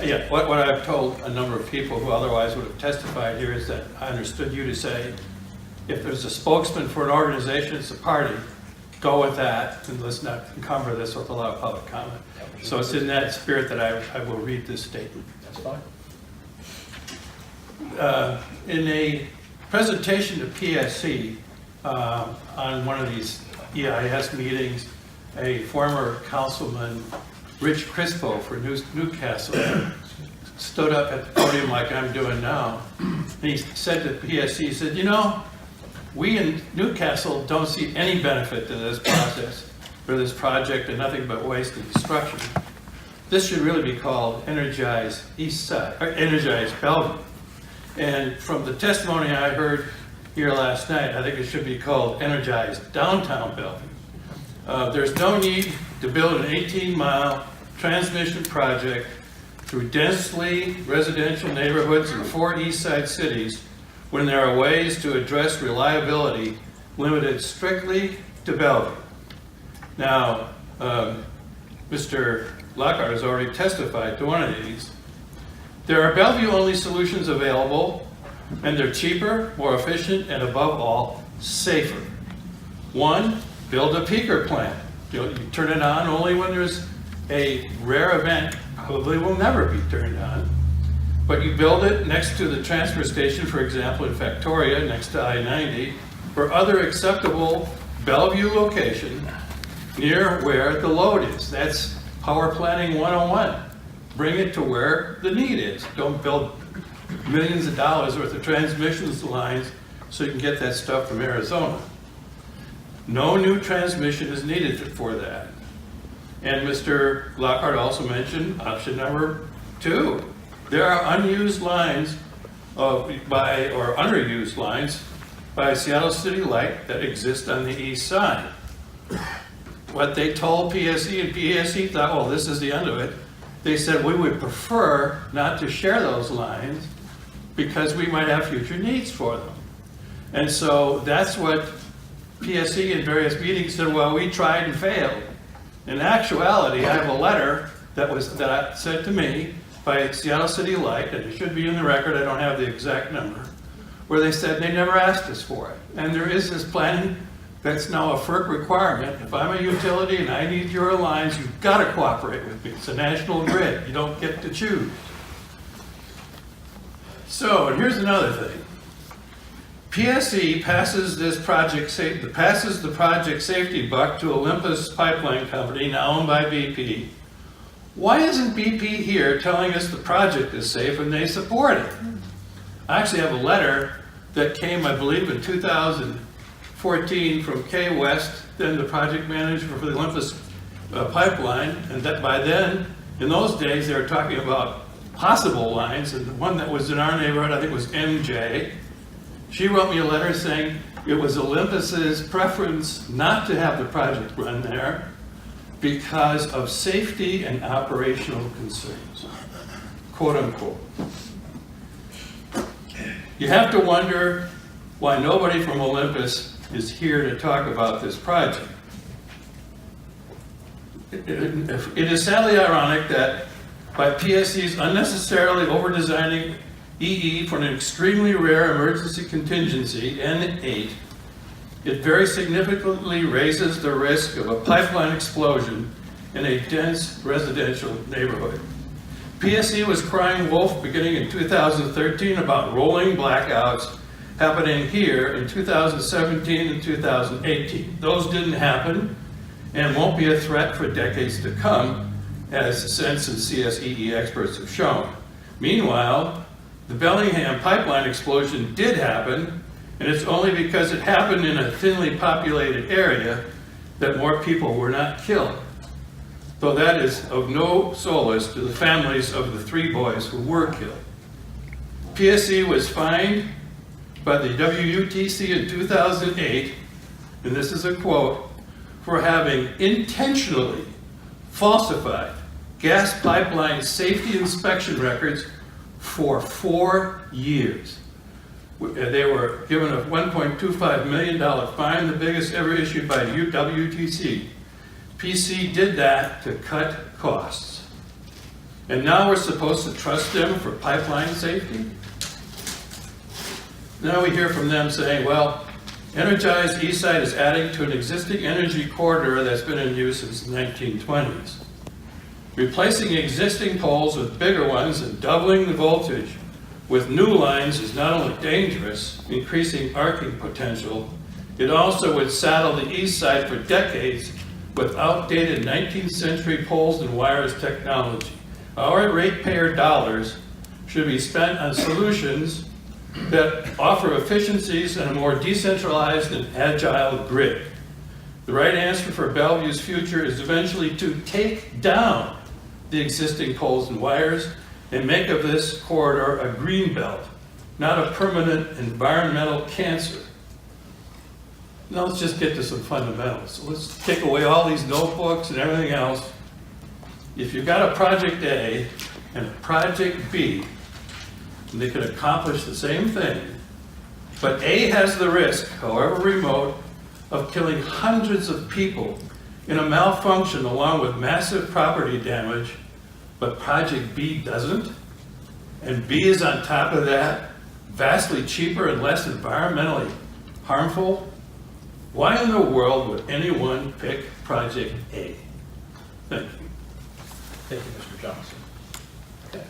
Yeah, what I've told a number of people who otherwise would have testified here is that I understood you to say, if there's a spokesman for an organization, it's a party, go with that, and let's not encumber this with a lot of public comment. So it's in that spirit that I will read this statement. That's fine. In a presentation to PSC on one of these EIS meetings, a former councilman, Rich Crispo for Newcastle, stood up at the podium like I'm doing now, and he said to PSC, he said, you know, we in Newcastle don't see any benefit to this process or this project, and nothing but waste and destruction. This should really be called Energize Eastside, or Energize Bellevue. And from the testimony I heard here last night, I think it should be called Energize Downtown Bellevue. There's no need to build an 18-mile transmission project through densely residential neighborhoods in 4 East Side cities when there are ways to address reliability limited strictly to Bellevue. Now, Mr. Lockhart has already testified to one of these. There are Bellevue-only solutions available, and they're cheaper, more efficient, and above all, safer. One, build a peaker plant. You turn it on only when there's a rare event, probably will never be turned on. But you build it next to the transfer station, for example, in Factoria, next to I-90, or other acceptable Bellevue location near where the load is. That's power planning 101. Bring it to where the need is. Don't build millions of dollars worth of transmissions lines so you can get that stuff from Arizona. No new transmission is needed for that. And Mr. Lockhart also mentioned option number 2. There are unused lines or underused lines by Seattle City Light that exist on the east side. What they told PSE, and PSE thought, well, this is the end of it. They said, we would prefer not to share those lines because we might have future needs for them. And so that's what PSE in various meetings said, well, we tried and failed. In actuality, I have a letter that I sent to me by Seattle City Light, and it should be in the record, I don't have the exact number, where they said they never asked us for it. And there is this planning that's now a FERC requirement. If I'm a utility and I need your lines, you've got to cooperate with me. It's a national grid. You don't get to choose. So, and here's another thing. PSE passes the project safety buck to Olympus Pipeline Company, now owned by BP. Why isn't BP here telling us the project is safe and they support it? I actually have a letter that came, I believe, in 2014 from Kay West, then the project manager for the Olympus pipeline, and that by then, in those days, they were talking about possible lines, and the one that was in our neighborhood, I think, was MJ. She wrote me a letter saying it was Olympus's preference not to have the project run there because of safety and operational concerns, quote unquote. You have to wonder why nobody from Olympus is here to talk about this project. It is sadly ironic that by PSE's unnecessarily over-designing EE for an extremely rare emergency contingency, N8, it very significantly raises the risk of a pipeline explosion in a dense residential neighborhood. PSE was crying wolf beginning in 2013 about rolling blackouts happening here in 2017 and 2018. Those didn't happen and won't be a threat for decades to come, as Sense and CSEE experts have shown. Meanwhile, the Bellingham pipeline explosion did happen, and it's only because it happened in a thinly populated area that more people were not killed. Though that is of no solace to the families of the 3 boys who were killed. PSE was fined by the WUTC in 2008, and this is a quote, for having intentionally falsified gas pipeline safety inspection records for 4 years. They were given a $1.25 million fine, the biggest ever issued by WTC. PC did that to cut costs. And now we're supposed to trust them for pipeline safety? Now we hear from them saying, well, Energize Eastside is adding to an existing energy corridor that's been in use since the 1920s. Replacing existing poles with bigger ones and doubling the voltage with new lines is not only dangerous, increasing arcing potential, it also would saddle the east side for decades with outdated 19th century poles and wires technology. Our ratepayer dollars should be spent on solutions that offer efficiencies and a more decentralized and agile grid. The right answer for Bellevue's future is eventually to take down the existing poles and wires and make of this corridor a green belt, not a permanent environmental cancer. Now let's just get to some fundamentals. So let's take away all these notebooks and everything else. If you've got a project A and a project B, and they can accomplish the same thing, but A has the risk, however remote, of killing hundreds of people in a malfunction along with massive property damage, but project B doesn't, and B is on top of that, vastly cheaper and less environmentally harmful, why in the world would anyone pick project A? Thank you. Thank you, Mr. Johnson. Okay.